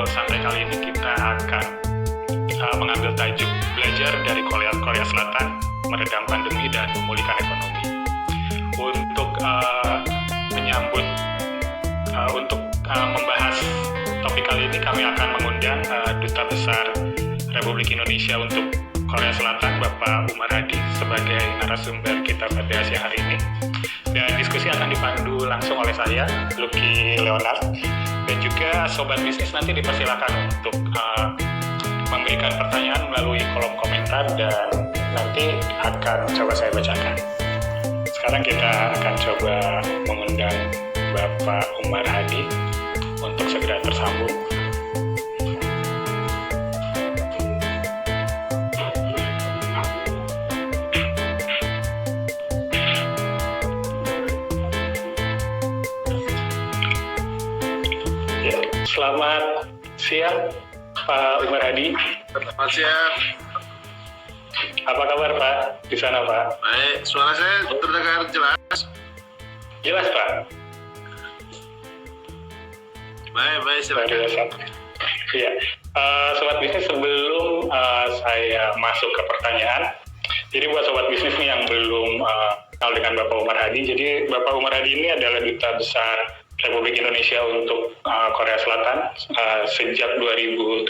Ngobrol Santai kali ini kita akan mengambil tajuk belajar dari Korea Selatan meredam pandemi dan memulihkan ekonomi. Untuk menyambut, membahas topik kali ini kami akan mengundang Duta Besar Republik Indonesia untuk Korea Selatan, Bapak Umar Hadi, sebagai narasumber kita pada siang hari ini. Dan diskusi akan dipandu langsung oleh saya, Lucky Leonard, dan juga Sobat Bisnis nanti dipersilakan untuk memberikan pertanyaan melalui kolom komentar dan nanti akan coba saya bacakan. Sekarang kita akan coba mengundang Bapak Umar Hadi untuk segera tersambung. Selamat siang, Pak Umar Hadi. Selamat siang. Apa kabar, Pak? Di sana, Pak? Baik, suara saya terdengar jelas? Jelas, Pak. Baik, silakan. Iya, Sobat Bisnis, sebelum saya masuk ke pertanyaan, jadi buat Sobat Bisnis nih yang belum kenal dengan Bapak Umar Hadi, jadi Bapak Umar Hadi ini adalah Duta Besar Republik Indonesia untuk Korea Selatan sejak 2017.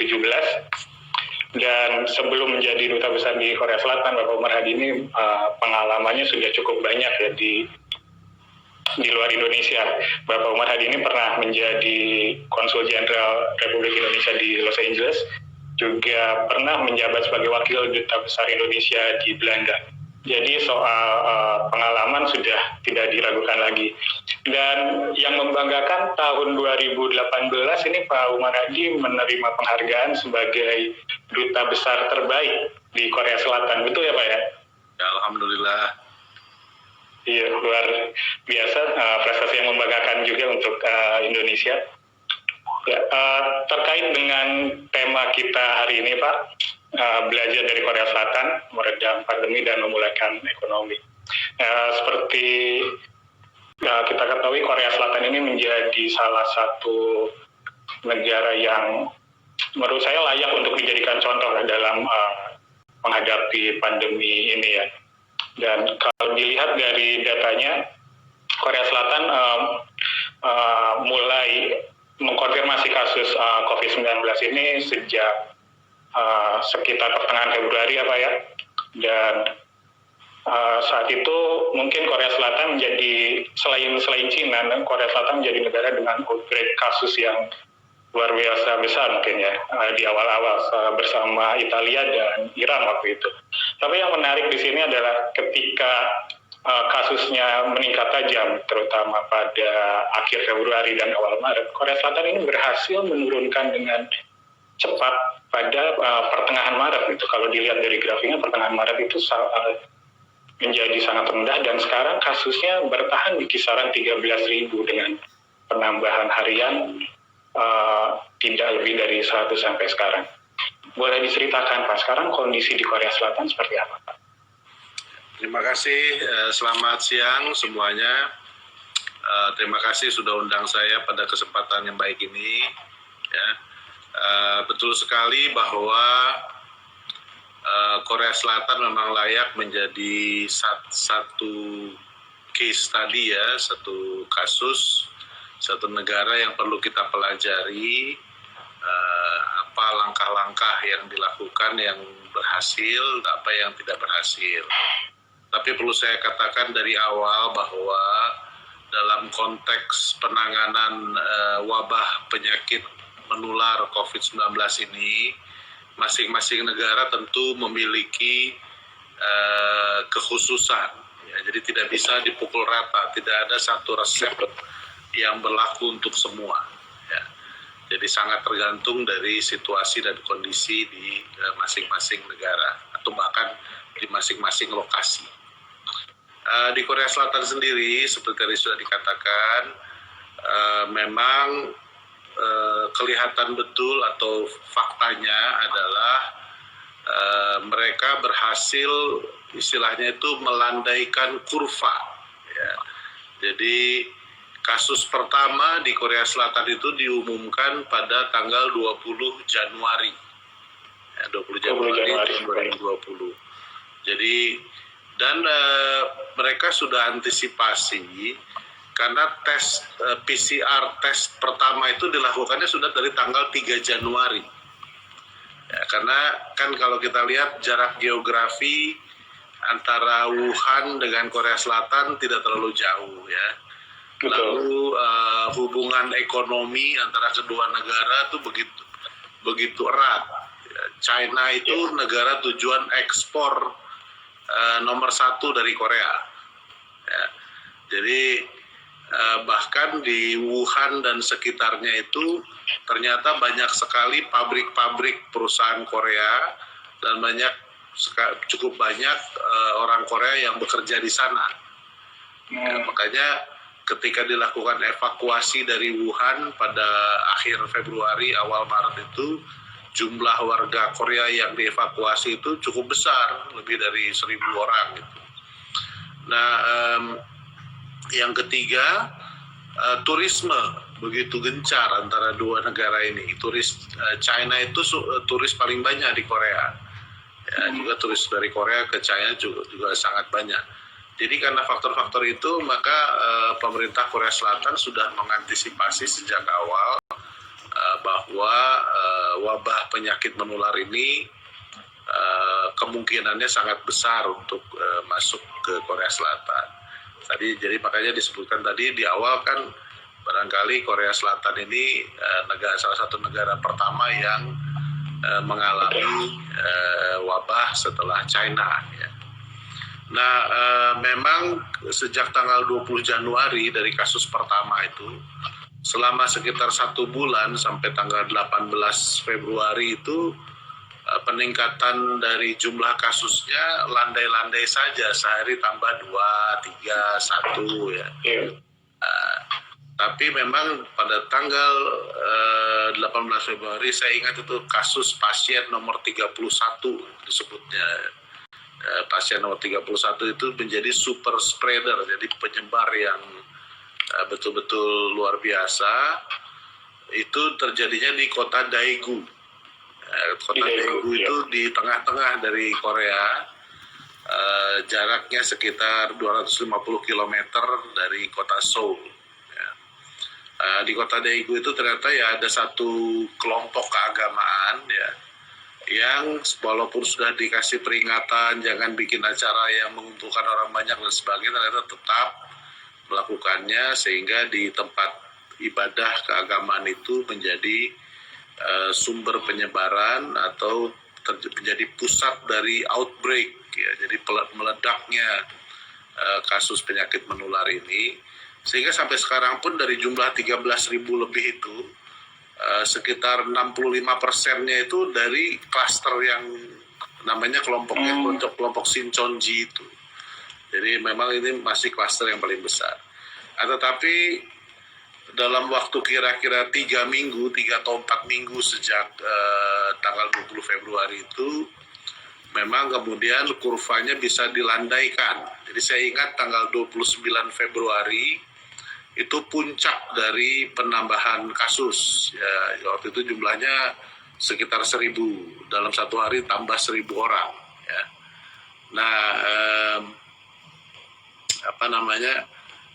Dan sebelum menjadi Duta Besar di Korea Selatan, Bapak Umar Hadi ini pengalamannya sudah cukup banyak ya di luar Indonesia. Bapak Umar Hadi ini pernah menjadi Konsul Jenderal Republik Indonesia di Los Angeles, juga pernah menjabat sebagai Wakil Duta Besar Indonesia di Belanda. Jadi soal pengalaman sudah tidak diragukan lagi. Dan yang membanggakan tahun 2018 ini Pak Umar Hadi menerima penghargaan sebagai Duta Besar terbaik di Korea Selatan. Betul ya Pak ya? Ya, alhamdulillah. Iya, luar biasa, prestasi yang membanggakan juga untuk Indonesia. Ya, terkait dengan tema kita hari ini Pak, belajar dari Korea Selatan, meredam pandemi dan memulihkan ekonomi. Seperti kita ketahui, Korea Selatan ini menjadi salah satu negara yang menurut saya layak untuk dijadikan contoh dalam menghadapi pandemi ini ya. Dan kalau dilihat dari datanya, Korea Selatan mulai mengkonfirmasi kasus COVID-19 ini sejak sekitar pertengahan Februari ya Pak ya. Dan saat itu mungkin Korea Selatan menjadi selain Cina, Korea Selatan menjadi negara dengan outbreak kasus yang luar biasa besar mungkin ya di awal-awal bersama Italia dan Iran waktu itu. Tapi yang menarik di sini adalah ketika kasusnya meningkat tajam, terutama pada akhir Februari dan awal Maret, Korea Selatan ini berhasil menurunkan dengan cepat pada pertengahan Maret itu. Kalau dilihat dari grafiknya, pertengahan Maret itu menjadi sangat rendah dan sekarang kasusnya bertahan di kisaran 13.000 dengan penambahan harian tidak lebih dari 100 sampai sekarang. Boleh diceritakan Pak, sekarang kondisi di Korea Selatan seperti apa Pak? Terima kasih, selamat siang semuanya. Terima kasih sudah undang saya pada kesempatan yang baik ini. Ya, betul sekali bahwa Korea Selatan memang layak menjadi satu case study ya, satu kasus, satu negara yang perlu kita pelajari apa langkah-langkah yang dilakukan yang berhasil, apa yang tidak berhasil. Tapi perlu saya katakan dari awal bahwa dalam konteks penanganan wabah penyakit menular COVID-19 ini, masing-masing negara tentu memiliki kekhususan. Ya, jadi tidak bisa dipukul rata, tidak ada satu resep yang berlaku untuk semua. Ya. Jadi sangat tergantung dari situasi dan kondisi di masing-masing negara atau bahkan di masing-masing lokasi. Di Korea Selatan sendiri, seperti tadi sudah dikatakan, memang kelihatan betul atau faktanya adalah mereka berhasil istilahnya itu melandaikan kurva. Ya. Jadi Kasus pertama di Korea Selatan itu diumumkan pada tanggal 20 Januari. Ya, 20 Januari tahun 2020. Jadi, dan mereka sudah antisipasi karena tes PCR tes pertama itu dilakukannya sudah dari tanggal 3 Januari. Ya, karena kan kalau kita lihat jarak geografi antara Wuhan dengan Korea Selatan tidak terlalu jauh ya. Lalu hubungan ekonomi antara kedua negara itu begitu erat. China itu negara tujuan ekspor nomor 1 dari Korea. Ya. Jadi bahkan di Wuhan dan sekitarnya itu ternyata banyak sekali pabrik-pabrik perusahaan Korea dan cukup banyak orang Korea yang bekerja di sana. Ya, makanya ketika dilakukan evakuasi dari Wuhan pada akhir Februari, awal Maret itu, jumlah warga Korea yang dievakuasi itu cukup besar, lebih dari 1.000 orang. Gitu. Nah, yang ketiga, turisme begitu gencar antara dua negara ini. China itu turis paling banyak di Korea. Ya, juga turis dari Korea ke China juga sangat banyak. Jadi karena faktor-faktor itu, maka pemerintah Korea Selatan sudah mengantisipasi sejak awal bahwa wabah penyakit menular ini kemungkinannya sangat besar untuk masuk ke Korea Selatan. Jadi makanya disebutkan tadi di awal kan barangkali Korea Selatan ini salah satu negara pertama yang mengalami wabah setelah China. Ya. Nah, memang sejak tanggal 20 Januari dari kasus pertama itu, selama sekitar 1 bulan sampai tanggal 18 Februari itu, peningkatan dari jumlah kasusnya landai-landai saja, sehari tambah 2, 3, 1 ya. Tapi memang pada tanggal 18 Februari saya ingat itu kasus pasien nomor 31 disebutnya. Pasien nomor 31 itu menjadi super spreader, jadi penyebar yang betul-betul luar biasa. Itu terjadinya di kota Daegu. Kota Daegu itu di tengah-tengah dari Korea, jaraknya sekitar 250 km dari kota Seoul. Di kota Daegu itu ternyata ya ada satu kelompok keagamaan ya, yang walaupun sudah dikasih peringatan jangan bikin acara yang mengumpulkan orang banyak dan sebagainya, ternyata tetap melakukannya, sehingga di tempat ibadah keagamaan itu menjadi sumber penyebaran atau menjadi pusat dari outbreak ya, jadi meledaknya kasus penyakit menular ini, sehingga sampai sekarang pun dari jumlah 13.000 lebih itu sekitar 65%-nya itu dari klaster yang namanya kelompoknya kelompok Sincheonji itu. Jadi memang ini masih klaster yang paling besar. Tetapi dalam waktu kira-kira 3 atau 4 minggu sejak tanggal 20 Februari itu, memang kemudian kurvanya bisa dilandaikan. Jadi saya ingat tanggal 29 Februari itu puncak dari penambahan kasus. Ya, waktu itu jumlahnya sekitar 1.000, dalam satu hari tambah 1.000 orang. Ya. Nah,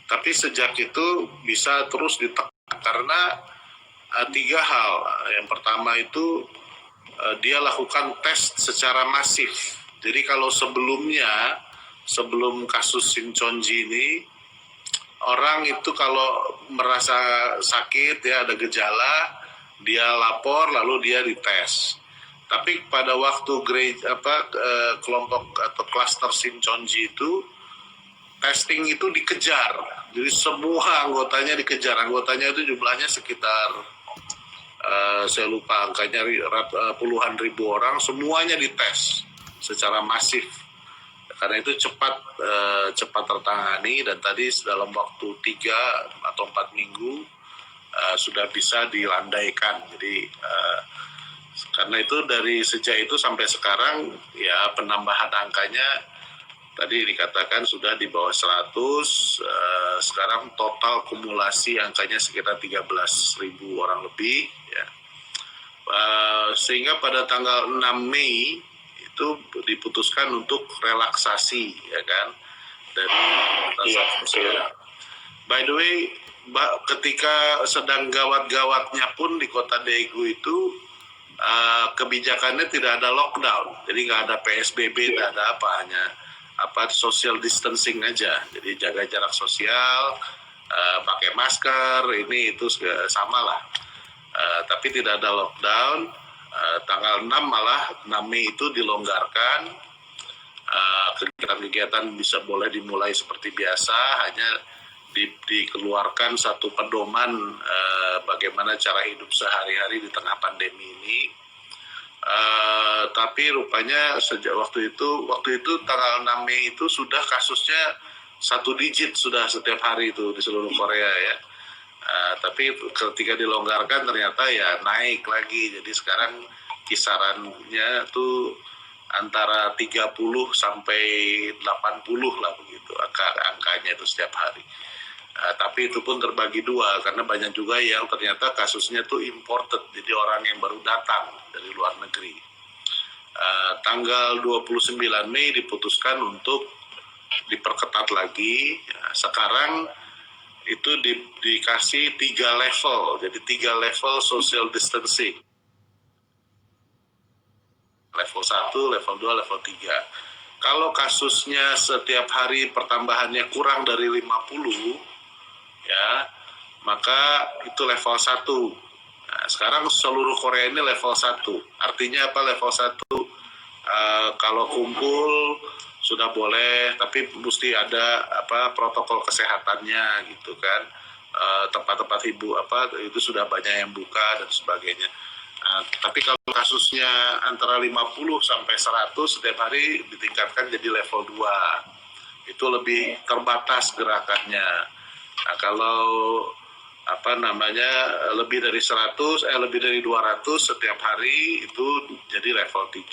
tapi sejak itu bisa terus ditekan karena 3 hal. Yang pertama itu dia lakukan tes secara masif. Jadi kalau sebelum kasus Sincheonji ini, orang itu kalau merasa sakit ya, ada gejala, dia lapor lalu dia dites. Tapi pada waktu kelompok atau klaster Sincheonji itu, testing itu dikejar. Jadi semua anggotanya dikejar. Anggotanya itu jumlahnya sekitar saya lupa angkanya, puluhan ribu orang, semuanya dites secara masif. Karena itu cepat tertangani, dan tadi dalam waktu 3 atau 4 minggu sudah bisa dilandaikan. Jadi karena itu dari sejak itu sampai sekarang ya penambahan angkanya tadi dikatakan sudah di bawah 100, sekarang total kumulasi angkanya sekitar 13.000 orang lebih, ya. Sehingga pada tanggal 6 Mei itu diputuskan untuk relaksasi, ya kan, dari pembatasan sosial. By the way, ketika sedang gawat-gawatnya pun di kota Daegu itu kebijakannya tidak ada lockdown, jadi nggak ada PSBB, tidak ada apa, hanya social distancing aja. Jadi jaga jarak sosial, pakai masker, ini itu sama lah. Tapi tidak ada lockdown. Tanggal 6 malah 6 Mei itu dilonggarkan, kegiatan-kegiatan bisa boleh dimulai seperti biasa, hanya dikeluarkan satu pedoman bagaimana cara hidup sehari-hari di tengah pandemi ini. Tapi rupanya sejak waktu itu tanggal 6 Mei itu sudah kasusnya 1 digit sudah setiap hari itu di seluruh Korea, ya. Tapi ketika dilonggarkan ternyata ya naik lagi. Jadi sekarang kisarannya tuh antara 30 sampai 80 lah begitu angkanya itu setiap hari. Tapi itu pun terbagi dua, karena banyak juga yang ternyata kasusnya tuh imported, jadi orang yang baru datang dari luar negeri. Tanggal 29 Mei diputuskan untuk diperketat lagi. Sekarang itu dikasih 3 level, jadi 3 level social distancing. Level 1, level 2, level 3. Kalau kasusnya setiap hari pertambahannya kurang dari 50, ya, maka itu level 1. Nah, sekarang seluruh Korea ini level 1. Artinya apa level 1? Kalau kumpul sudah boleh, tapi mesti ada protokol kesehatannya gitu kan. Tempat-tempat itu sudah banyak yang buka dan sebagainya. Tapi kalau kasusnya antara 50 sampai 100 setiap hari ditingkatkan jadi level 2. Itu lebih terbatas gerakannya. Nah, kalau lebih dari lebih dari 200 setiap hari itu jadi level 3.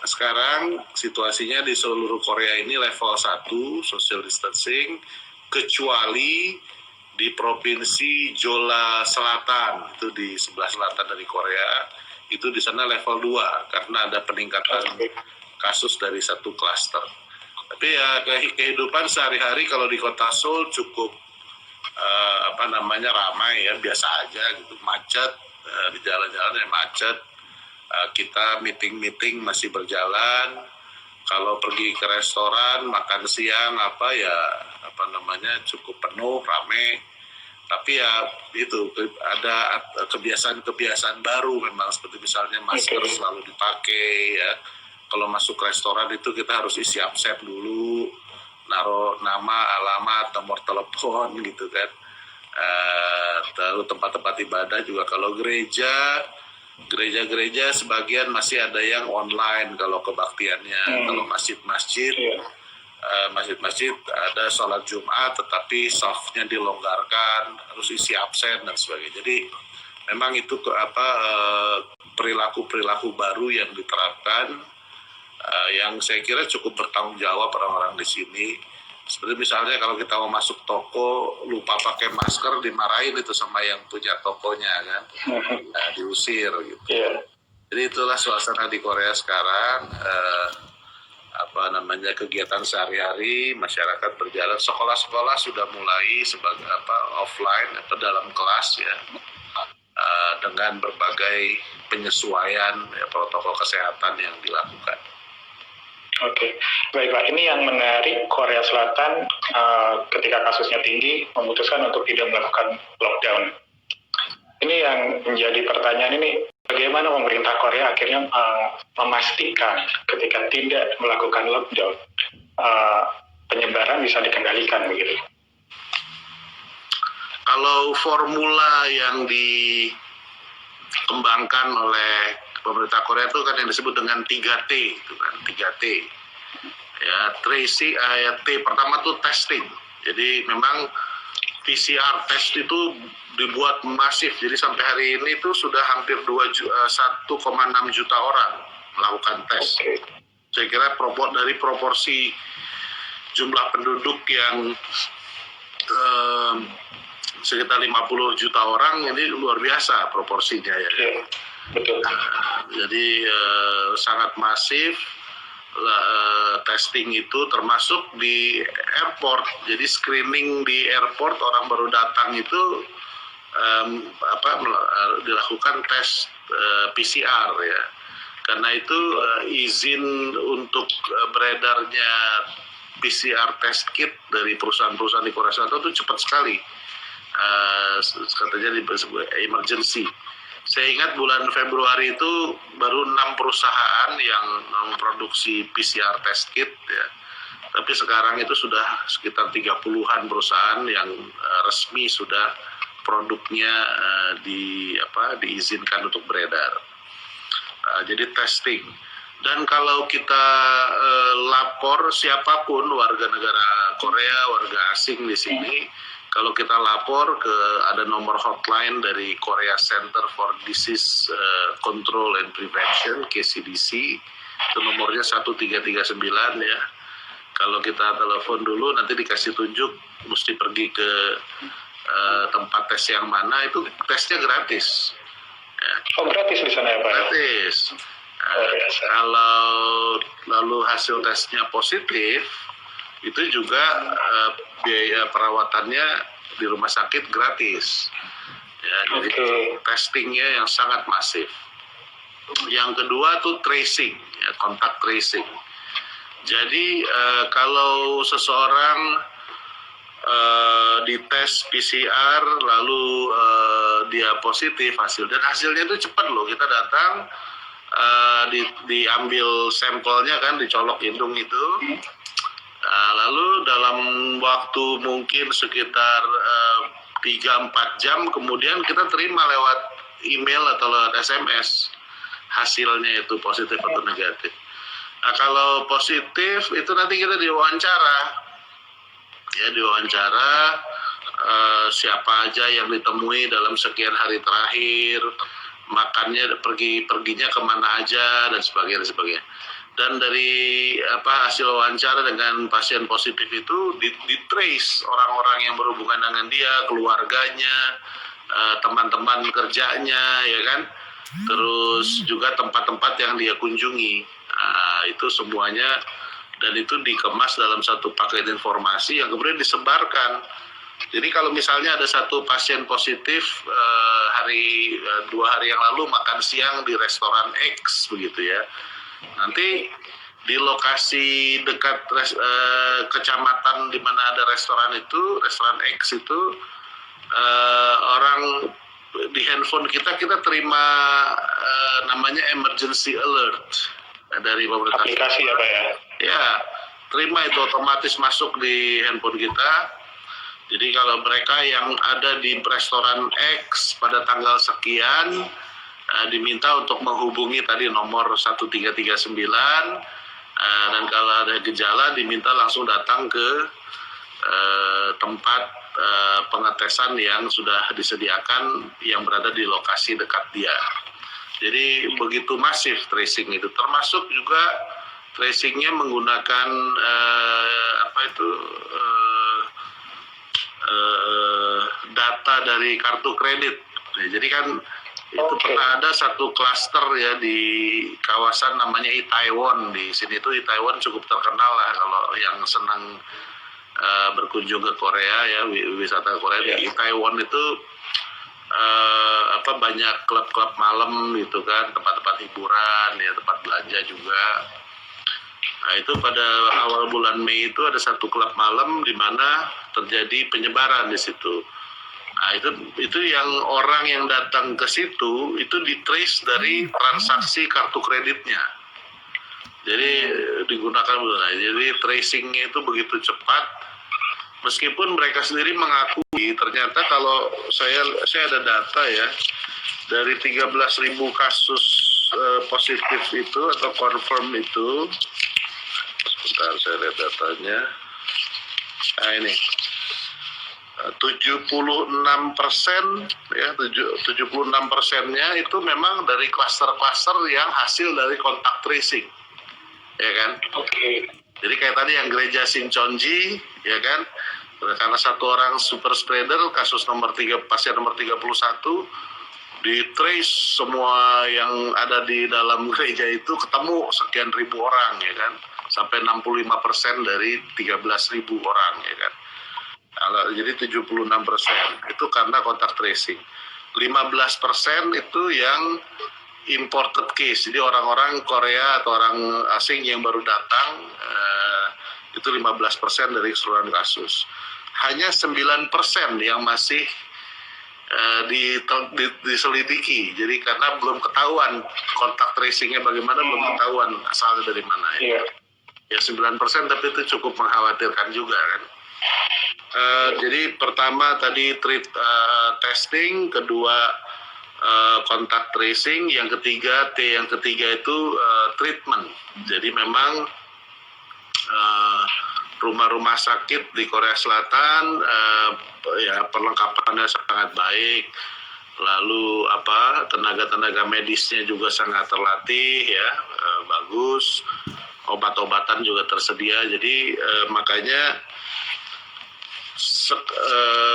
Nah, sekarang situasinya di seluruh Korea ini level 1 social distancing, kecuali di provinsi Jeolla Selatan, itu di sebelah selatan dari Korea, itu di sana level 2 karena ada peningkatan kasus dari satu klaster. Tapi ya kehidupan sehari-hari kalau di kota Seoul cukup ramai, ya, biasa aja gitu, macet, di jalan-jalan ya macet. Kita meeting masih berjalan. Kalau pergi ke restoran makan siang cukup penuh, rame. Tapi ya itu ada kebiasaan baru memang, seperti misalnya masker selalu dipakai, ya. Kalau masuk restoran itu kita harus isi absen dulu, naruh nama, alamat, nomor telepon gitu kan. Lalu tempat-tempat ibadah juga, kalau gereja sebagian masih ada yang online kalau kebaktiannya. Kalau masjid-masjid ada sholat Jumat, tetapi softnya dilonggarkan, harus isi absen dan sebagainya. Jadi memang itu perilaku baru yang diterapkan, yang saya kira cukup bertanggung jawab orang-orang di sini. Seperti misalnya kalau kita mau masuk toko lupa pakai masker, dimarahin itu sama yang punya tokonya kan, diusir gitu. Jadi itulah suasana di Korea sekarang. Kegiatan sehari-hari masyarakat berjalan, sekolah-sekolah sudah mulai sebagai offline atau dalam kelas, ya, dengan berbagai penyesuaian, ya, protokol kesehatan yang dilakukan. Oke, baik Pak. Ini yang menarik, Korea Selatan ketika kasusnya tinggi memutuskan untuk tidak melakukan lockdown. Ini yang menjadi pertanyaan ini, bagaimana pemerintah Korea akhirnya memastikan ketika tidak melakukan lockdown, penyebaran bisa dikendalikan begitu? Kalau formula yang dikembangkan oleh pemerintah Korea itu kan yang disebut dengan 3T, itu kan 3T. Ya, tracing, T pertama tuh testing. Jadi memang PCR test itu dibuat masif. Jadi sampai hari ini itu sudah hampir 1,6 juta orang melakukan tes. Saya kira dari proporsi jumlah penduduk yang sekitar 50 juta orang, ini luar biasa proporsinya ya. Iya, betul. Jadi sangat masif testing itu, termasuk di airport. Jadi screening di airport, orang baru datang itu dilakukan tes PCR ya. Karena itu izin untuk beredarnya PCR test kit dari perusahaan-perusahaan di Korea Selatan itu cepat sekali. Katanya di emergency. Saya ingat bulan Februari itu baru 6 perusahaan yang memproduksi PCR test kit ya. Tapi sekarang itu sudah sekitar 30-an perusahaan yang resmi sudah produknya diizinkan untuk beredar. Jadi testing. Dan kalau kita lapor siapapun warga negara Korea, warga asing di sini, kalau kita lapor ada nomor hotline dari Korea Center for Disease Control and Prevention (KCDC), itu nomornya 1339 ya. Kalau kita telepon dulu nanti dikasih tunjuk mesti pergi ke tempat tes yang mana, itu tesnya gratis. Ya. Oh, gratis di sana ya Pak? Gratis. Kalau lalu hasil tesnya positif, itu juga biaya perawatannya di rumah sakit gratis. Ya, jadi testingnya yang sangat masif. Yang kedua tuh tracing, ya, kontak tracing. Jadi kalau seseorang dites PCR lalu dia positif dan hasilnya itu cepat loh, kita datang diambil sampelnya kan, dicolok hidung itu. Lalu dalam waktu mungkin sekitar 3-4 jam kemudian kita terima lewat email atau lewat SMS hasilnya itu positif atau negatif. Nah, kalau positif itu nanti kita diwawancara. Ya, diwawancara siapa aja yang ditemui dalam sekian hari terakhir, makannya perginya kemana aja dan sebagainya. Dan dari hasil wawancara dengan pasien positif itu di-trace orang-orang yang berhubungan dengan dia, keluarganya, teman-teman kerjanya, ya kan. Terus juga tempat-tempat yang dia kunjungi. Itu semuanya, dan itu dikemas dalam satu paket informasi yang kemudian disebarkan. Jadi kalau misalnya ada satu pasien positif 2 hari yang lalu makan siang di restoran X begitu ya, nanti di lokasi dekat kecamatan di mana ada restoran X itu, orang di handphone kita terima namanya emergency alert dari pemerintah. Aplikasi ya Pak ya? Ya, terima itu otomatis masuk di handphone kita. Jadi kalau mereka yang ada di restoran X pada tanggal sekian diminta untuk menghubungi tadi nomor 1339, dan kalau ada gejala diminta langsung datang ke tempat pengetesan yang sudah disediakan yang berada di lokasi dekat dia. Jadi begitu masif tracing itu, termasuk juga tracingnya menggunakan data dari kartu kredit. Nah, jadi kan itu pernah ada satu klaster ya di kawasan namanya Itaewon. Di sini tuh Itaewon cukup terkenal lah kalau yang senang berkunjung ke Korea ya, wisata Korea. Di Itaewon itu banyak klub-klub malam gitu kan, tempat-tempat hiburan ya, tempat belanja juga. Nah, itu pada awal bulan Mei itu ada satu klub malam di mana terjadi penyebaran di situ. Nah, itu yang orang yang datang ke situ itu ditrace dari transaksi kartu kreditnya. Jadi digunakan, jadi tracingnya itu begitu cepat. Meskipun mereka sendiri mengakui, ternyata kalau saya ada data ya, dari 13.000 kasus positif itu atau confirm itu, sebentar saya lihat datanya. Nah ini 76% ya, 76%-nya itu memang dari klaster-klaster yang hasil dari kontak tracing, ya kan? Oke. Jadi kayak tadi yang gereja Sinchonji, ya kan, karena satu orang super spreader, kasus pasien nomor 31, di trace semua yang ada di dalam gereja itu ketemu sekian ribu orang, ya kan, sampai 65% dari 13.000 orang, ya kan. Jadi 76% itu karena kontak tracing. 15% itu yang imported case, jadi orang-orang Korea atau orang asing yang baru datang, itu 15% dari keseluruhan kasus. Hanya 9% yang masih diselidiki, jadi karena belum ketahuan kontak tracingnya bagaimana, belum ketahuan asalnya dari mana. Ya 9%, tapi itu cukup mengkhawatirkan juga kan. Jadi pertama tadi testing, kedua kontak tracing, yang ketiga itu treatment. Jadi memang rumah-rumah sakit di Korea Selatan ya perlengkapannya sangat baik, lalu tenaga-tenaga medisnya juga sangat terlatih, ya bagus, obat-obatan juga tersedia. Jadi makanya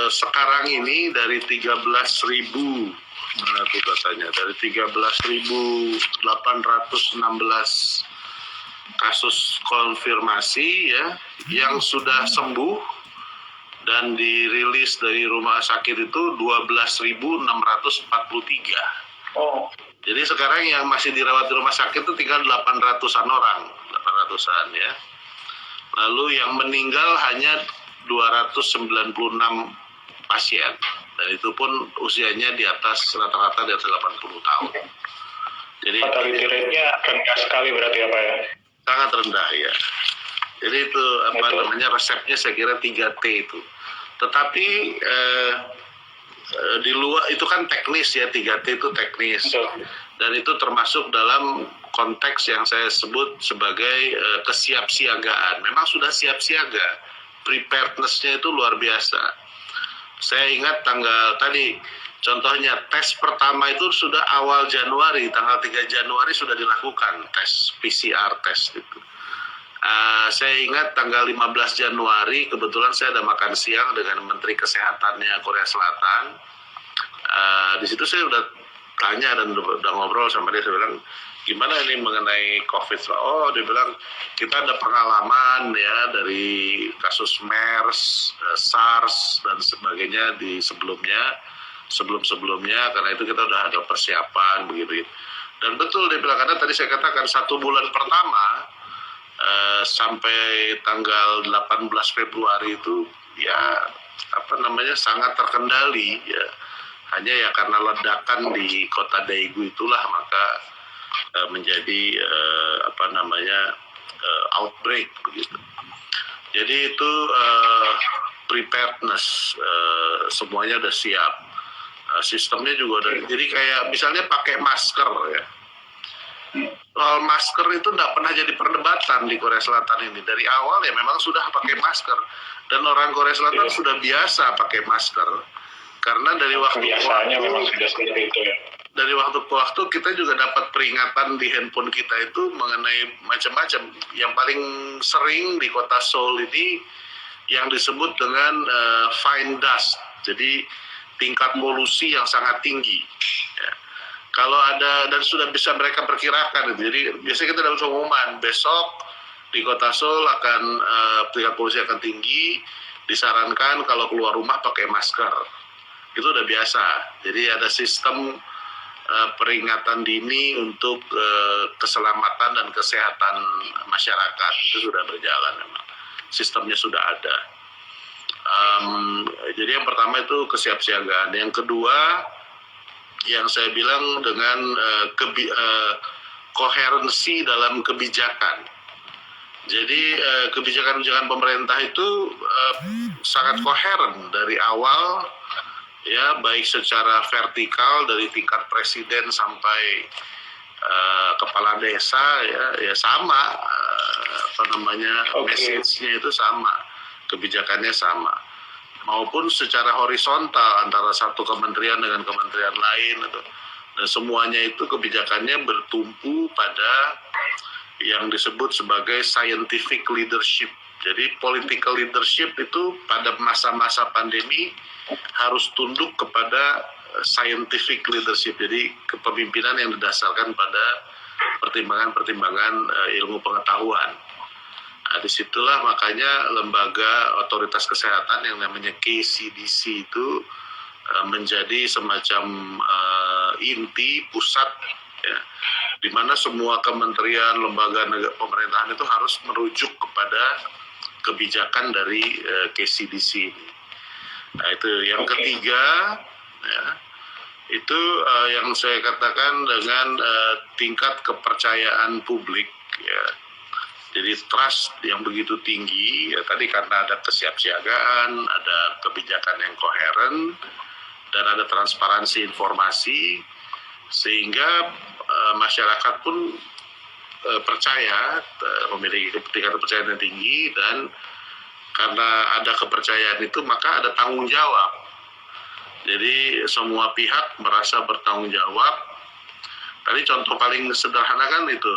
sekarang ini dari 13.000, mana tuh datanya, dari 13.816 kasus konfirmasi, ya, yang sudah sembuh dan dirilis dari rumah sakit itu 12.643. Oh. Jadi sekarang yang masih dirawat di rumah sakit itu tinggal 800-an orang, 800-an, ya. Lalu yang meninggal hanya 296 pasien, dan itu pun usianya di atas, rata-rata di atas 80 tahun. Jadi fatality rate-nya rendah sekali berarti ya Pak ya? Sangat rendah, ya. Jadi itu namanya, resepnya saya kira 3T itu. Tetapi di luar itu kan teknis, ya, 3T itu teknis. Betul. Dan itu termasuk dalam konteks yang saya sebut sebagai kesiapsiagaan. Memang sudah siap siaga, preparedness-nya itu luar biasa. Saya ingat contohnya tes pertama itu sudah awal Januari, tanggal 3 Januari sudah dilakukan tes PCR test itu. Saya ingat tanggal 15 Januari kebetulan saya ada makan siang dengan Menteri Kesehatannya Korea Selatan. Di situ saya udah tanya dan udah ngobrol sama dia, saya bilang, gimana ini mengenai COVID? Oh, dia bilang, kita ada pengalaman, ya, dari kasus MERS, SARS, dan sebagainya di sebelum-sebelumnya, karena itu kita udah ada persiapan, begitu. Dan betul dia bilang, karena tadi saya katakan 1 bulan pertama, sampai tanggal 18 Februari itu, ya, sangat terkendali, ya. Hanya ya karena ledakan di kota Daegu itulah maka menjadi outbreak begitu. Jadi itu preparedness, semuanya udah siap, sistemnya juga udah. Jadi kayak misalnya pakai masker, ya. Soal masker itu tidak pernah jadi perdebatan di Korea Selatan ini. Dari awal ya memang sudah pakai masker, dan orang Korea Selatan sudah biasa pakai masker. Karena dari waktu ke waktu, memang sudah seperti itu, ya. Dari waktu ke waktu kita juga dapat peringatan di handphone kita itu mengenai macam-macam. Yang paling sering di kota Seoul ini yang disebut dengan fine dust. Jadi tingkat polusi yang sangat tinggi. Ya. Kalau ada, dan sudah bisa mereka perkirakan. Jadi biasanya kita dapat pengumuman besok di kota Seoul akan tingkat polusi akan tinggi. Disarankan kalau keluar rumah pakai masker. Itu udah biasa. Jadi ada sistem peringatan dini untuk keselamatan dan kesehatan masyarakat. Itu sudah berjalan memang. Sistemnya sudah ada. Jadi yang pertama itu kesiapsiagaan. Yang kedua, yang saya bilang dengan koherensi dalam kebijakan. Jadi kebijakan-kebijakan pemerintah itu sangat koheren dari awal, ya, baik secara vertikal dari tingkat presiden sampai kepala desa, ya sama, message-nya itu sama, kebijakannya sama, maupun secara horizontal antara satu kementerian dengan kementerian lain itu Dan semuanya itu kebijakannya bertumpu pada yang disebut sebagai scientific leadership. Jadi political leadership itu pada masa-masa pandemi harus tunduk kepada scientific leadership. Jadi kepemimpinan yang didasarkan pada pertimbangan-pertimbangan ilmu pengetahuan. Nah, disitulah makanya lembaga otoritas kesehatan yang namanya KCDC itu menjadi semacam inti pusat, ya, di mana semua kementerian, lembaga pemerintahan itu harus merujuk kepada kebijakan dari KCDC. Nah, itu yang ketiga, ya, itu yang saya katakan dengan tingkat kepercayaan publik, ya. Jadi trust yang begitu tinggi, ya tadi karena ada kesiapsiagaan, ada kebijakan yang koheren, dan ada transparansi informasi, sehingga masyarakat pun percaya, memiliki tingkat kepercayaan yang tinggi, dan karena ada kepercayaan itu maka ada tanggung jawab. Jadi semua pihak merasa bertanggung jawab. Tadi contoh paling sederhana kan itu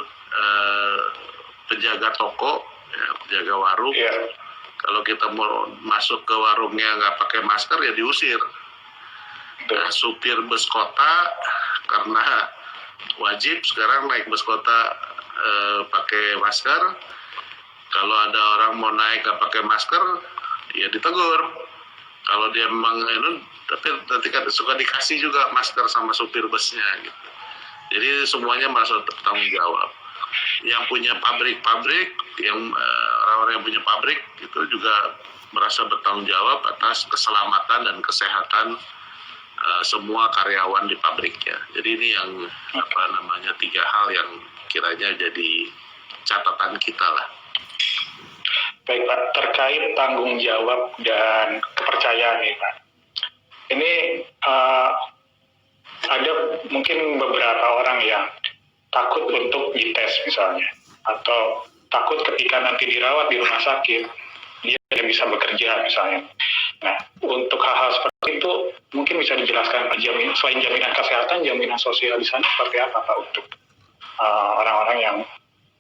penjaga toko, ya, penjaga warung. Yeah. Kalau kita mau masuk ke warungnya nggak pakai masker ya diusir. Nah, supir bus kota karena wajib sekarang naik bus kota pakai masker. Kalau ada orang mau naik nggak pakai masker, ya ditegur. Kalau dia memang tapi nanti kan suka dikasih juga masker sama supir busnya gitu. Jadi semuanya merasa bertanggung jawab. Yang punya pabrik-pabrik, yang orang-orang yang punya pabrik itu juga merasa bertanggung jawab atas keselamatan dan kesehatan semua karyawan di pabriknya. Jadi ini yang tiga hal yang kiranya jadi catatan kita lah. Baik Pak, terkait tanggung jawab dan kepercayaan nih Pak. Ini ada mungkin beberapa orang yang takut untuk dites misalnya, atau takut ketika nanti dirawat di rumah sakit dia tidak bisa bekerja misalnya. Nah, untuk hal-hal seperti itu mungkin bisa dijelaskan Pak, selain jaminan kesehatan, jaminan sosial di sana seperti apa Pak untuk orang-orang yang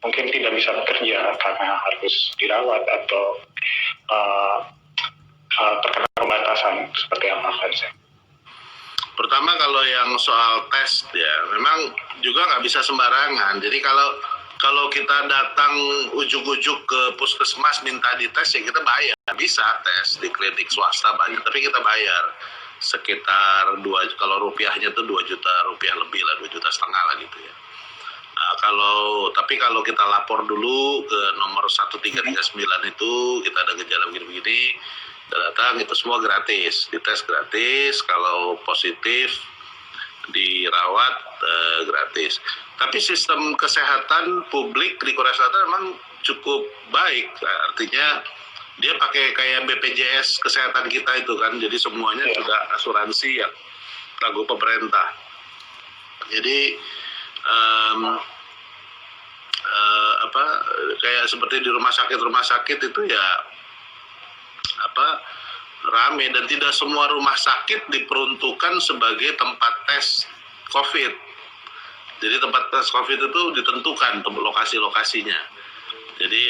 mungkin tidak bisa bekerja karena harus dirawat atau terkena pembatasan seperti apa Pak? Pertama kalau yang soal tes ya, memang juga nggak bisa sembarangan. Jadi kalau kita datang ujuk-ujuk ke puskesmas minta dites ya kita bayar. Bisa tes di klinik swasta banyak, tapi kita bayar sekitar kalau rupiahnya tuh 2 juta rupiah lebih lah, 2,5 juta lah gitu ya. Nah, tapi kalau kita lapor dulu ke nomor 1339 itu kita ada gejala begini-begini, kita datang, itu semua gratis, dites gratis, kalau positif dirawat gratis. Tapi sistem kesehatan publik di Korea Selatan memang cukup baik, artinya dia pakai kayak BPJS kesehatan kita itu kan, jadi semuanya juga asuransi yang tanggung pemerintah. Jadi kayak seperti di rumah sakit itu ya rame, dan tidak semua rumah sakit diperuntukkan sebagai tempat tes COVID. Jadi tempat tes COVID itu ditentukan lokasi-lokasinya. Jadi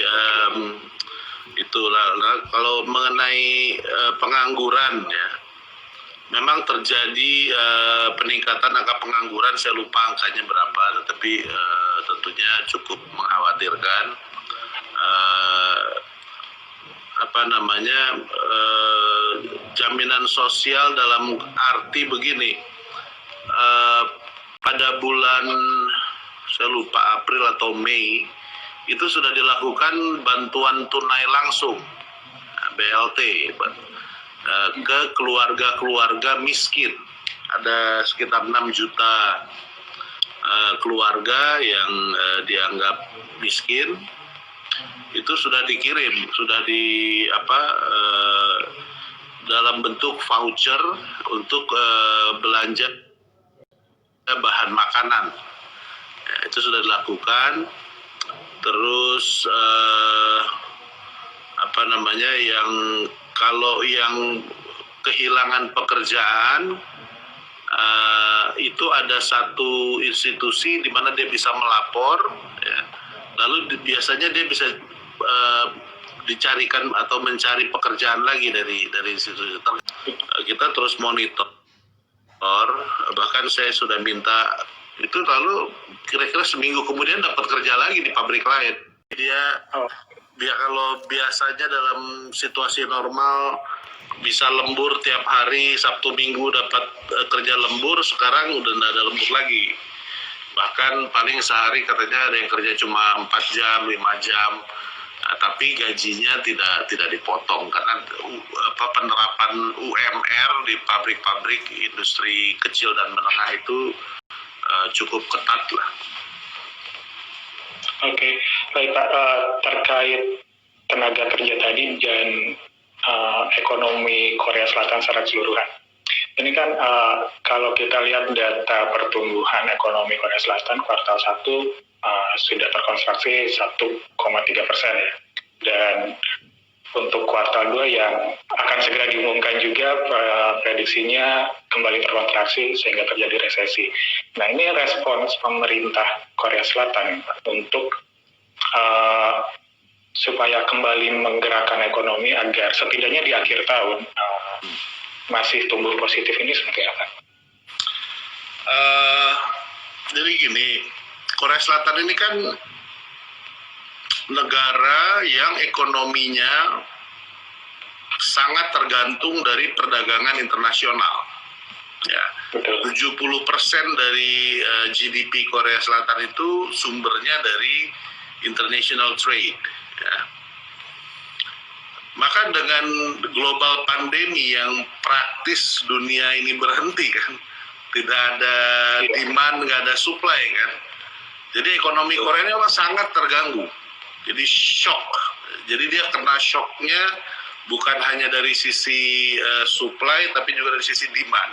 itulah kalau mengenai pengangguran ya, memang terjadi peningkatan angka pengangguran, saya lupa angkanya berapa, tetapi tentunya cukup mengkhawatirkan. Jaminan sosial dalam arti begini, pada bulan saya lupa April atau Mei itu sudah dilakukan bantuan tunai langsung BLT ke keluarga-keluarga miskin. Ada sekitar 6 juta keluarga yang dianggap miskin, itu sudah dikirim, sudah dalam bentuk voucher untuk belanja bahan makanan. Ya, itu sudah dilakukan. Terus yang kalau yang kehilangan pekerjaan itu ada satu institusi di mana dia bisa melapor, ya. Lalu biasanya dia bisa dicarikan atau mencari pekerjaan lagi dari institusi. Kita terus monitor, bahkan saya sudah minta itu, lalu kira-kira seminggu kemudian dapat kerja lagi di pabrik lain. Dia kalau biasanya dalam situasi normal bisa lembur tiap hari, Sabtu Minggu dapat kerja lembur, sekarang udah nggak ada lembur lagi. Bahkan paling sehari katanya ada yang kerja cuma 4 jam, 5 jam, tapi gajinya tidak dipotong karena penerapan UMR di pabrik-pabrik industri kecil dan menengah itu cukup ketat lah. Oke, baik Pak, terkait tenaga kerja tadi dan ekonomi Korea Selatan secara keseluruhan. Ini kan kalau kita lihat data pertumbuhan ekonomi Korea Selatan kuartal 1 sudah terkonstruksi 1,3% ya. Dan untuk kuartal 2 yang akan segera diumumkan juga prediksinya kembali terkontraksi sehingga terjadi resesi. Nah, ini respons pemerintah Korea Selatan untuk supaya kembali menggerakkan ekonomi agar setidaknya di akhir tahun masih tumbuh positif, ini seperti apa? Jadi gini, Korea Selatan ini kan negara yang ekonominya sangat tergantung dari perdagangan internasional. Ya, 70% dari GDP Korea Selatan itu sumbernya dari international trade. Ya. Maka dengan global pandemi yang praktis dunia ini berhenti kan, tidak ada demand, nggak ada supply kan. Jadi ekonomi Korea ini sangat terganggu. Jadi shock. Jadi dia kena shocknya bukan hanya dari sisi supply tapi juga dari sisi demand.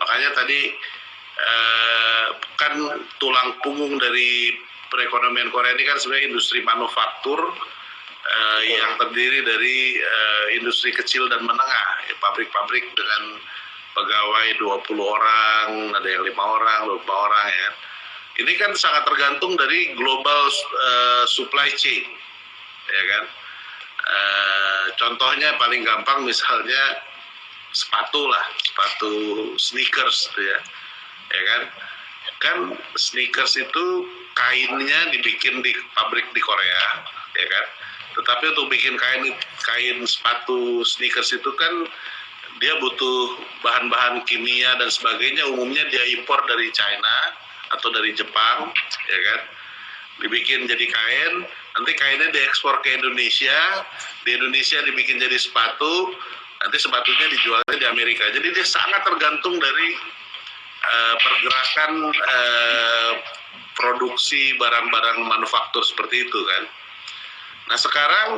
Makanya tadi kan tulang punggung dari perekonomian Korea ini kan sebenarnya industri manufaktur yang terdiri dari industri kecil dan menengah, ya, pabrik-pabrik dengan pegawai 20 orang, ada yang 5 orang, 25 orang ya. Ini kan sangat tergantung dari global supply chain, ya kan. Contohnya paling gampang misalnya sepatu sneakers, ya kan. Kan sneakers itu kainnya dibikin di pabrik di Korea, ya kan. Tetapi untuk bikin kain sepatu sneakers itu kan dia butuh bahan-bahan kimia dan sebagainya, umumnya dia impor dari China atau dari Jepang, ya kan. Dibikin jadi kain, nanti kainnya diekspor ke Indonesia, di Indonesia dibikin jadi sepatu, nanti sepatunya dijualnya di Amerika. Jadi dia sangat tergantung dari pergerakan produksi barang-barang manufaktur seperti itu kan. Nah sekarang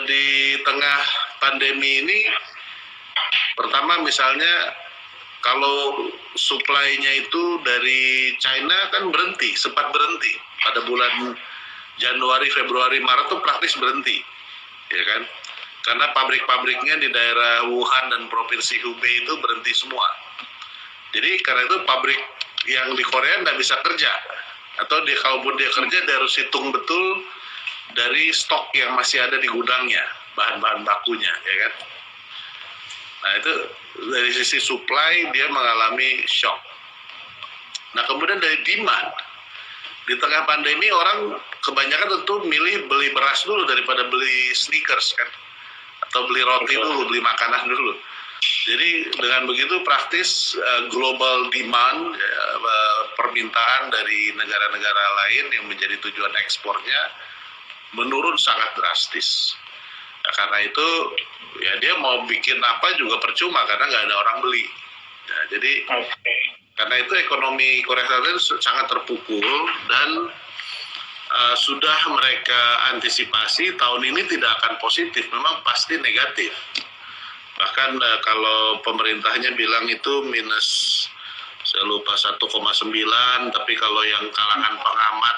di tengah pandemi ini, pertama misalnya kalau supply-nya itu dari China kan sempat berhenti pada bulan Januari, Februari, Maret tuh praktis berhenti, ya kan? Karena pabrik-pabriknya di daerah Wuhan dan provinsi Hubei itu berhenti semua. Jadi karena itu pabrik yang di Korea nggak bisa kerja, atau kalaupun dia kerja dia harus hitung betul dari stok yang masih ada di gudangnya, bahan-bahan bakunya, ya kan? Nah itu dari sisi supply dia mengalami shock. Nah kemudian dari demand, di tengah pandemi orang kebanyakan tentu milih beli beras dulu daripada beli sneakers kan, atau beli roti dulu, beli makanan dulu. Jadi dengan begitu praktis global demand, permintaan dari negara-negara lain yang menjadi tujuan ekspornya menurun sangat drastis. Nah, karena itu ya dia mau bikin apa juga percuma karena nggak ada orang beli. Nah, jadi karena itu ekonomi Korea Selatan sangat terpukul dan sudah mereka antisipasi tahun ini tidak akan positif, memang pasti negatif. Bahkan kalau pemerintahnya bilang itu minus, saya lupa 1,9, tapi kalau yang kalangan pengamat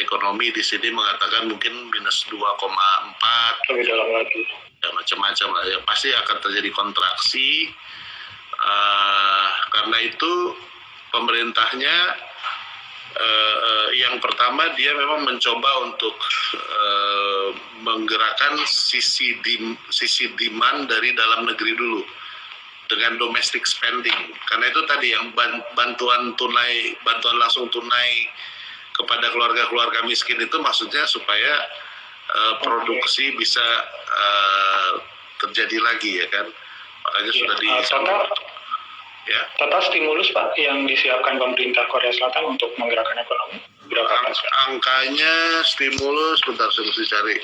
ekonomi di sini mengatakan mungkin minus 2,4. Lebih dalam lagi. Ya macam-macam lah, ya pasti akan terjadi kontraksi Karena itu pemerintahnya yang pertama dia memang mencoba untuk menggerakkan sisi demand dari dalam negeri dulu dengan domestic spending. Karena itu tadi yang bantuan langsung tunai kepada keluarga-keluarga miskin itu maksudnya supaya produksi bisa terjadi lagi ya kan. Makanya sudah total stimulus Pak yang disiapkan pemerintah Korea Selatan untuk menggerakkan ekonomi berapa Pak? Angkanya stimulus, bentar saya mesti cari.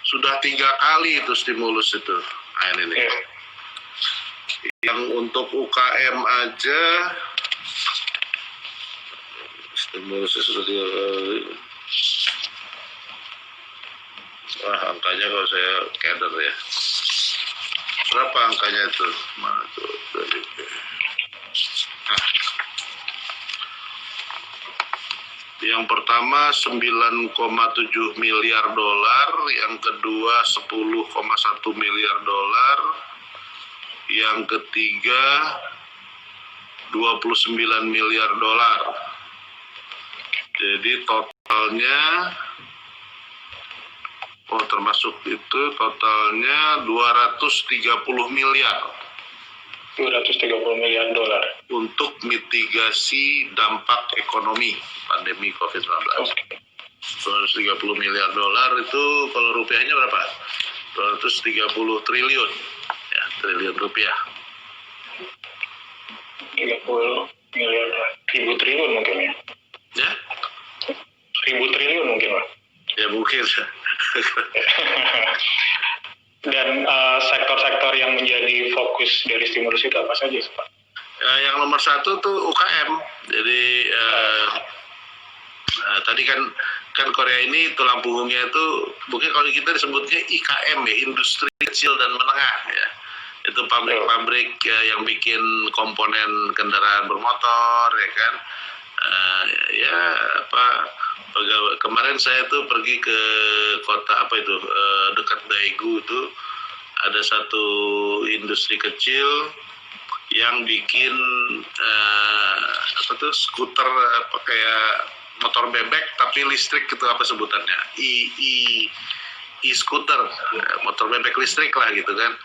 Sudah 3 kali itu stimulus itu. Nah, ini. Yang untuk UKM aja stimulusnya sudah 3 kali. Wah, angkanya kalau saya keder ya. Berapa angkanya itu? Mana tuh? Yang pertama 9,7 miliar dolar, yang kedua 10,1 miliar dolar, yang ketiga 29 miliar dolar. Jadi totalnya termasuk itu totalnya 230 miliar. 230 miliar dolar untuk mitigasi dampak ekonomi pandemi COVID-19. Okay. 230 miliar dolar itu kalau rupiahnya berapa? 230 triliun. Ya, triliun rupiah. 30 miliar, 1000 triliun mungkin ya? Ya? 1000 triliun mungkin Pak? Ya mungkin. Dan sektor-sektor yang menjadi fokus dari stimulus itu apa saja Pak? Yang nomor 1 tuh UKM. Jadi tadi kan Korea ini tulang punggungnya itu mungkin kalau kita disebutnya IKM ya, industri kecil dan menengah ya. Itu pabrik-pabrik yang bikin komponen kendaraan bermotor ya kan. Pegawai. Kemarin saya tuh pergi ke kota dekat Daegu itu ada satu industri kecil yang bikin skuter kayak motor bebek tapi listrik gitu sebutannya e-scooter, motor bebek listrik lah gitu kan.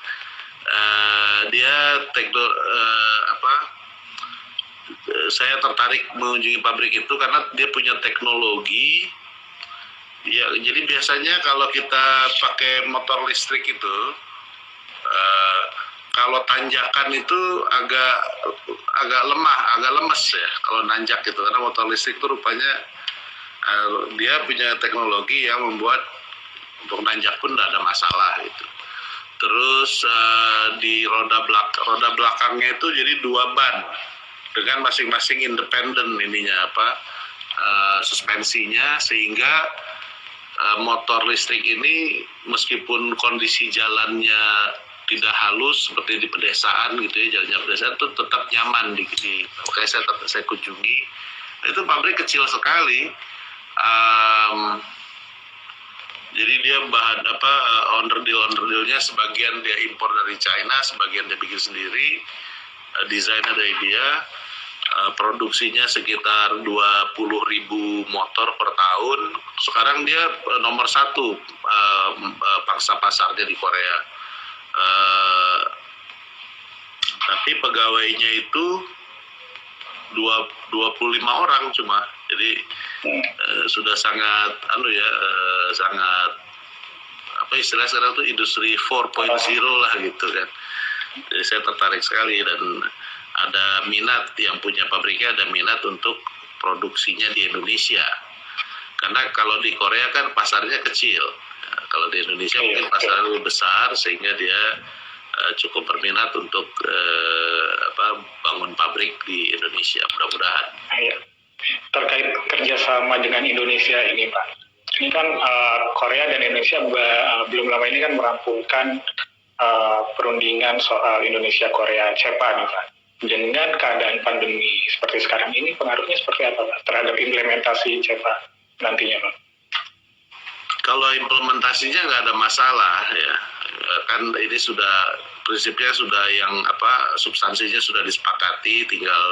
Dia saya tertarik mengunjungi pabrik itu karena dia punya teknologi ya. Jadi biasanya kalau kita pakai motor listrik itu kalau tanjakan itu agak lemes ya kalau nanjak gitu, karena motor listrik itu rupanya dia punya teknologi yang membuat untuk nanjak pun tidak ada masalah gitu. Terus di roda belakangnya itu jadi 2 ban dengan masing-masing independen suspensinya, sehingga motor listrik ini meskipun kondisi jalannya tidak halus seperti di pedesaan gitu ya, jalannya pedesaan itu tetap nyaman di makanya saya kunjungi. Itu pabrik kecil sekali. Jadi dia bahan onderdil-onderdilnya sebagian dia impor dari China, sebagian dia bikin sendiri. Desainnya dari dia. Produksinya sekitar 20.000 motor per tahun. Sekarang dia nomor 1 pangsa pasarnya di Korea. Tapi pegawainya itu 25 orang cuma. Jadi sudah sangat sangat istilahnya sekarang tuh industri 4.0 lah gitu kan. Jadi saya tertarik sekali, dan ada minat yang punya pabriknya, ada minat untuk produksinya di Indonesia. Karena kalau di Korea kan pasarnya kecil. Kalau di Indonesia mungkin pasarnya lebih besar, sehingga dia cukup berminat untuk bangun pabrik di Indonesia, mudah-mudahan. Terkait kerjasama dengan Indonesia ini Pak, ini kan Korea dan Indonesia belum lama ini kan merampungkan perundingan soal Indonesia-Korea CEPA nih Pak. Dengan keadaan pandemi seperti sekarang ini, pengaruhnya seperti apa Pak terhadap implementasi CEPA nantinya Pak? Kalau implementasinya nggak ada masalah ya, kan ini sudah prinsipnya sudah yang substansinya sudah disepakati, tinggal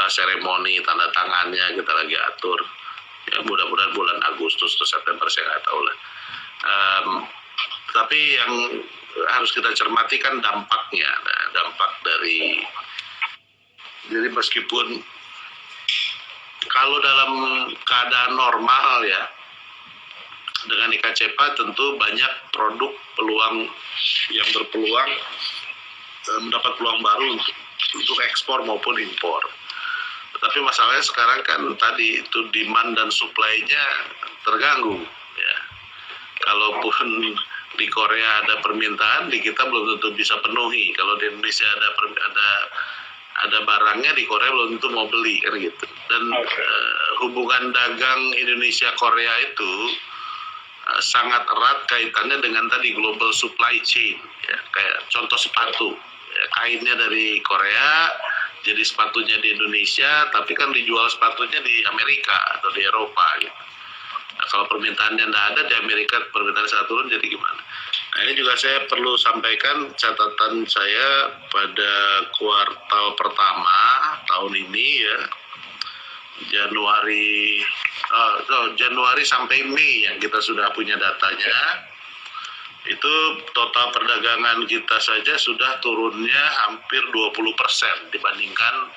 seremoni tanda tangannya kita lagi atur. Ya mudah-mudahan bulan Agustus atau September, saya nggak tahu lah. Tapi yang harus kita cermati kan dampaknya, dampak dari, jadi meskipun kalau dalam keadaan normal ya, dengan ikan cepa tentu banyak produk peluang yang berpeluang mendapat peluang baru untuk ekspor maupun impor. Tapi masalahnya sekarang kan tadi itu demand dan supply-nya terganggu ya. Kalaupun di Korea ada permintaan, di kita belum tentu bisa penuhi. Kalau di Indonesia ada barangnya, di Korea belum tentu mau beli kan gitu. Dan hubungan dagang Indonesia Korea itu sangat erat kaitannya dengan tadi global supply chain ya. Kayak contoh sepatu ya, kainnya dari Korea jadi sepatunya di Indonesia, tapi kan dijual sepatunya di Amerika atau di Eropa gitu. Nah, kalau permintaannya tidak ada di Amerika, permintaan saya turun, jadi gimana? Nah, ini juga saya perlu sampaikan catatan saya pada kuartal pertama tahun ini ya, Januari sampai Mei yang kita sudah punya datanya, itu total perdagangan kita saja sudah turunnya hampir 20% dibandingkan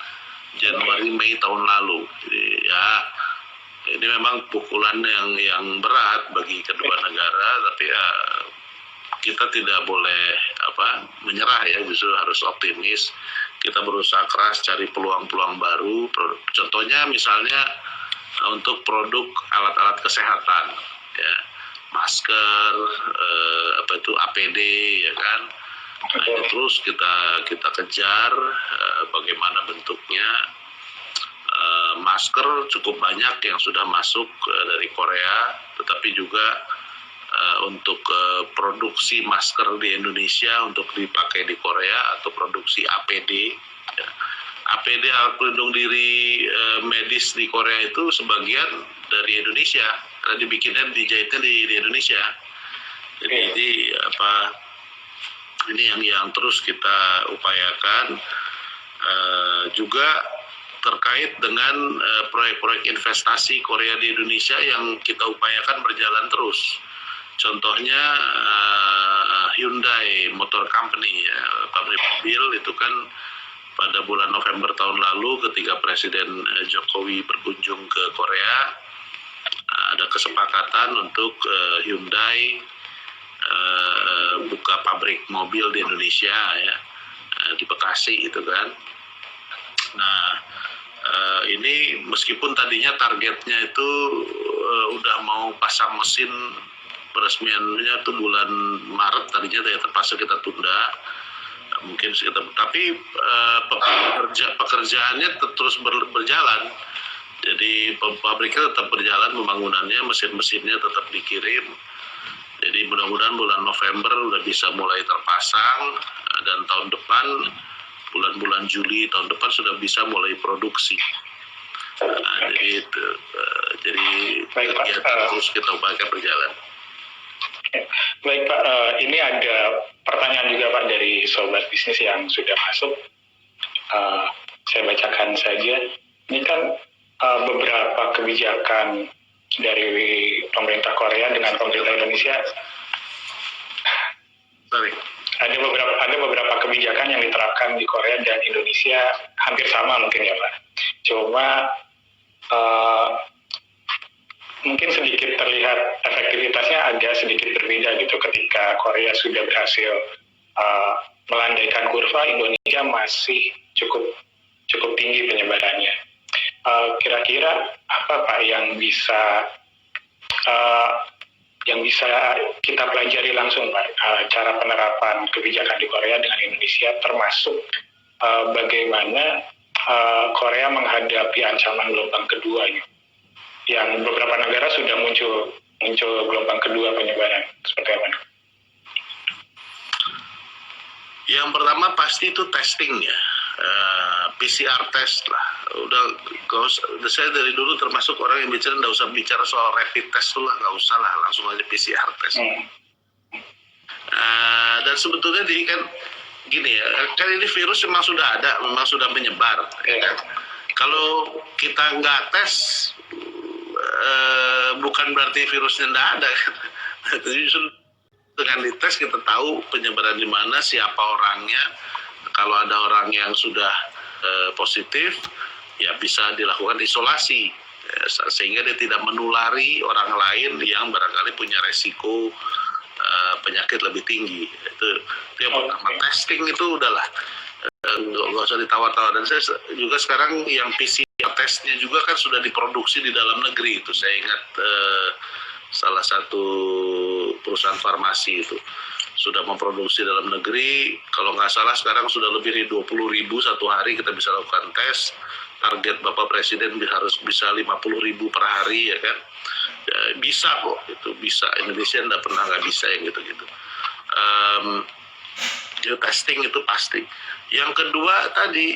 Januari Mei tahun lalu. Jadi ya ini memang pukulan yang berat bagi kedua negara, tapi ya kita tidak boleh menyerah ya, justru harus optimis. Kita berusaha keras cari peluang-peluang baru. Contohnya misalnya untuk produk alat-alat kesehatan ya, masker, APD ya kan. Nah, ini terus kita kejar bagaimana bentuknya. Masker cukup banyak yang sudah masuk dari Korea, tetapi juga untuk produksi masker di Indonesia untuk dipakai di Korea atau produksi APD ya. APD alat pelindung diri medis di Korea itu sebagian dari Indonesia karena dijahitnya di Indonesia. Jadi ini yang terus kita upayakan. Juga terkait dengan proyek-proyek investasi Korea di Indonesia yang kita upayakan berjalan terus. Contohnya Hyundai Motor Company ya, pabrik mobil itu kan pada bulan November tahun lalu ketika Presiden Jokowi berkunjung ke Korea, ada kesepakatan untuk Hyundai buka pabrik mobil di Indonesia ya, di Bekasi gitu kan. Nah ini meskipun tadinya targetnya itu udah mau pasang mesin, peresmiannya itu bulan Maret tadinya, terpaksa kita tunda mungkin sekitar, tapi pekerjaannya terus berjalan. Jadi pabriknya tetap berjalan pembangunannya, mesin-mesinnya tetap dikirim. Jadi mudah-mudahan bulan November udah bisa mulai terpasang, dan tahun depan bulan-bulan Juli tahun depan sudah bisa mulai produksi. Nah, jadi kegiatan terus kita upayakan berjalan. Baik Pak, ini ada pertanyaan juga Pak dari sobat bisnis yang sudah masuk. Saya bacakan saja. Ini kan beberapa kebijakan dari pemerintah Korea dengan pemerintah Indonesia. Ada beberapa kebijakan yang diterapkan di Korea dan Indonesia hampir sama mungkin ya Pak. Cuma mungkin sedikit terlihat efektivitasnya agak sedikit berbeda gitu. Ketika Korea sudah berhasil melandaikan kurva, Indonesia masih cukup tinggi penyebarannya. Kira-kira apa Pak yang bisa kita pelajari langsung Pak, cara penerapan kebijakan di Korea dengan Indonesia, termasuk bagaimana Korea menghadapi ancaman gelombang kedua yang beberapa negara sudah muncul gelombang kedua penyebaran, seperti apa? Yang pertama pasti itu testing ya, PCR test lah. Saya dari dulu termasuk orang yang nggak usah bicara soal rapid test lah, nggak usah lah, langsung aja PCR test. Dan sebetulnya kan gini ya, kan ini virus memang sudah ada, memang sudah menyebar, ya kan? Kalau kita nggak tes, bukan berarti virusnya nggak ada. Justru dengan dites kita tahu penyebaran di mana, siapa orangnya. Kalau ada orang yang sudah positif, ya bisa dilakukan isolasi, sehingga dia tidak menulari orang lain yang barangkali punya resiko penyakit lebih tinggi. Itu yang pertama. Testing itu udahlah, nggak usah ditawar-tawar. Dan saya juga sekarang yang PCR testnya juga kan sudah diproduksi di dalam negeri. Itu saya ingat salah satu perusahaan farmasi itu sudah memproduksi dalam negeri. Kalau nggak salah sekarang sudah lebih dari 20.000 satu hari kita bisa lakukan tes. Target Bapak Presiden harus bisa 50.000 per hari, ya kan? Ya, bisa kok, itu bisa. Indonesia nggak pernah nggak bisa yang gitu-gitu. Testing itu pasti. Yang kedua tadi,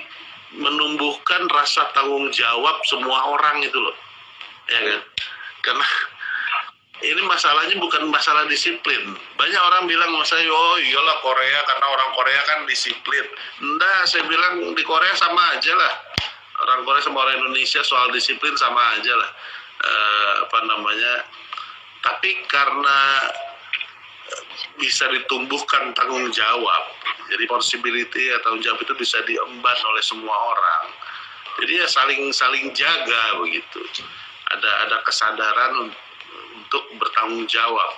menumbuhkan rasa tanggung jawab semua orang itu loh, ya kan? Karena ini masalahnya bukan masalah disiplin. Banyak orang bilang sama saya, oh iyalah Korea karena orang Korea kan disiplin. Enggak, saya bilang di Korea sama aja lah. Orang Korea sama orang Indonesia soal disiplin sama aja lah. Tapi karena bisa ditumbuhkan tanggung jawab, jadi possibility atau tanggung jawab itu bisa diemban oleh semua orang. Jadi ya saling jaga begitu. Ada kesadaran untuk bertanggung jawab.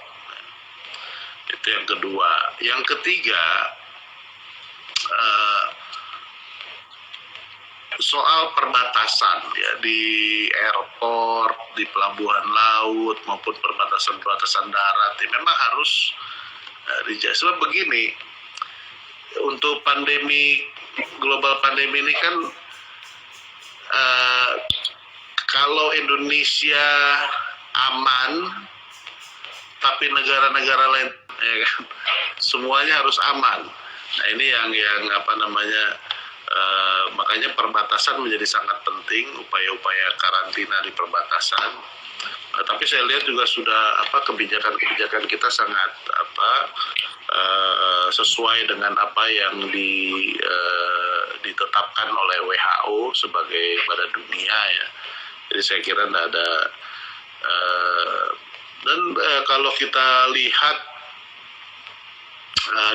Itu yang kedua. Yang ketiga, soal perbatasan ya, di airport, di pelabuhan laut maupun perbatasan darat, ya memang harus dijaga. Sebab begini, untuk global pandemi ini kan kalau Indonesia aman, tapi negara-negara lain ya kan, semuanya harus aman. Nah ini yang makanya perbatasan menjadi sangat penting, upaya-upaya karantina di perbatasan. Tapi saya lihat juga sudah kebijakan kita sangat sesuai dengan apa yang ditetapkan oleh WHO sebagai badan dunia ya. Jadi saya kira tidak ada dan kalau kita lihat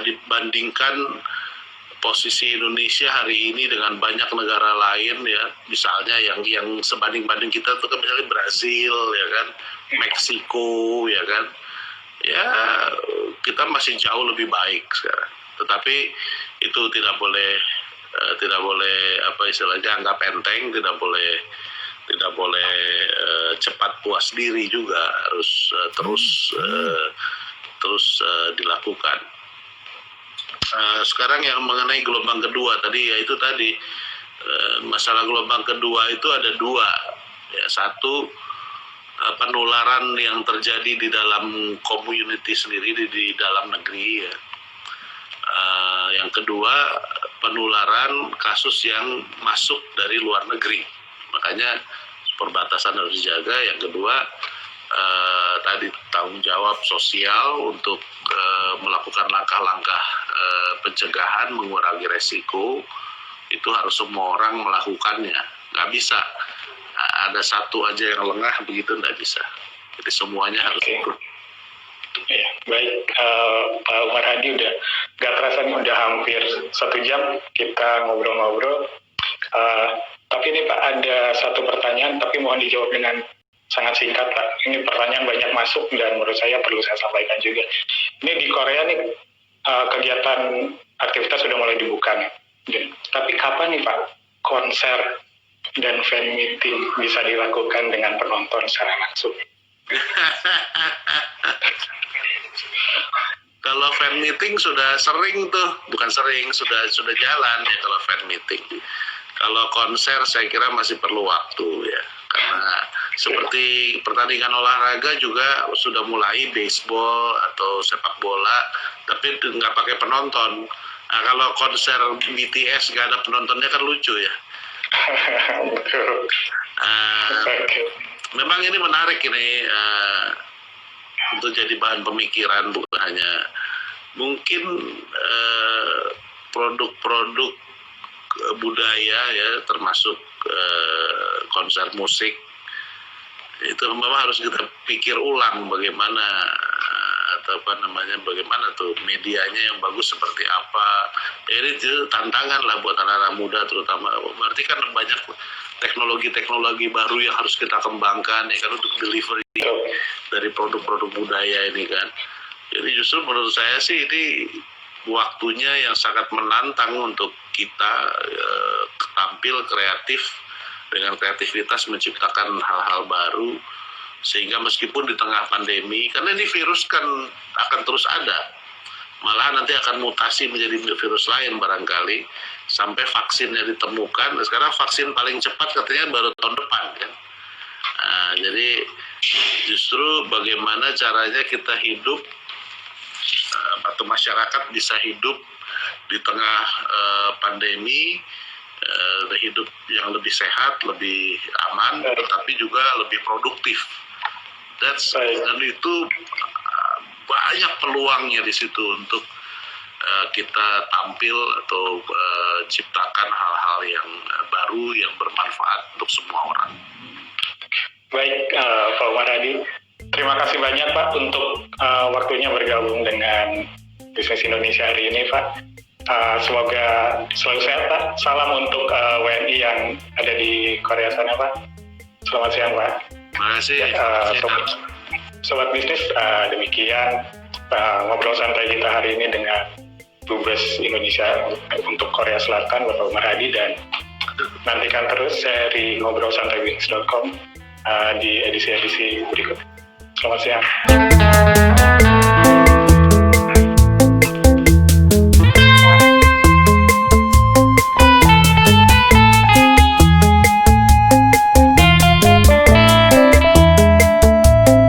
dibandingkan posisi Indonesia hari ini dengan banyak negara lain ya, misalnya yang sebanding-banding kita tuh kan misalnya Brazil ya kan, Meksiko ya kan, ya kita masih jauh lebih baik sekarang. Tetapi itu tidak boleh anggap enteng, tidak boleh cepat puas diri juga, harus terus dilakukan. Sekarang yang mengenai gelombang kedua tadi, ya itu tadi masalah gelombang kedua itu ada dua ya. Satu, penularan yang terjadi di dalam community sendiri di dalam negeri ya. Yang kedua, penularan kasus yang masuk dari luar negeri, makanya perbatasan harus dijaga. Yang kedua, tadi tanggung jawab sosial untuk melakukan langkah-langkah pencegahan, mengurangi resiko, itu harus semua orang melakukannya. Nggak bisa ada satu aja yang lengah begitu, nggak bisa. Jadi semuanya harus ikut. Ya, baik, Pak Umar Hadi, nggak terasa nih udah hampir 1 jam kita ngobrol-ngobrol. Tapi ini Pak, ada satu pertanyaan, tapi mohon dijawab dengan sangat singkat Pak. Ini pertanyaan banyak masuk dan menurut saya perlu saya sampaikan juga. Ini di Korea nih kegiatan aktivitas sudah mulai dibuka nih. Tapi kapan nih Pak konser dan fan meeting bisa dilakukan dengan penonton secara langsung? Kalau fan meeting sudah sering tuh, bukan sering, sudah jalan ya kalau fan meeting. Kalau konser saya kira masih perlu waktu ya, karena seperti pertandingan olahraga juga sudah mulai, baseball atau sepak bola, tapi nggak pakai penonton. Nah, kalau konser BTS nggak ada penontonnya kan lucu ya. Memang ini menarik ini untuk jadi bahan pemikiran, bukan hanya mungkin produk-produk budaya ya, termasuk konser musik, itu memang harus kita pikir ulang bagaimana bagaimana tuh medianya yang bagus seperti apa. Jadi itu tantangan lah buat anak-anak muda terutama. Berarti kan banyak teknologi-teknologi baru yang harus kita kembangkan ya kan untuk delivery dari produk-produk budaya ini kan. Jadi justru menurut saya sih ini waktunya yang sangat menantang untuk kita tampil kreatif dengan kreativitas menciptakan hal-hal baru, sehingga meskipun di tengah pandemi, karena ini virus kan akan terus ada, malah nanti akan mutasi menjadi virus lain barangkali sampai vaksinnya ditemukan. Sekarang vaksin paling cepat katanya baru tahun depan kan. Jadi justru bagaimana caranya kita hidup atau masyarakat bisa hidup di tengah pandemi, hidup yang lebih sehat, lebih aman, tetapi juga lebih produktif. Dan itu banyak peluangnya di situ untuk kita tampil atau ciptakan hal-hal yang baru yang bermanfaat untuk semua orang. Baik, Pak Umar Hadi, terima kasih banyak Pak untuk waktunya bergabung dengan Bisnis Indonesia hari ini Pak. Semoga selalu sehat Pak. Salam untuk WNI yang ada di Korea sana Pak. Selamat siang Pak. Terima kasih. Sobat bisnis, demikian ngobrol santai kita hari ini dengan Dubes Indonesia untuk Korea Selatan Bapak Umar Hadi, dan nantikan terus seri ngobrolsantaibisnis.com di edisi-edisi berikut. Selamat siang.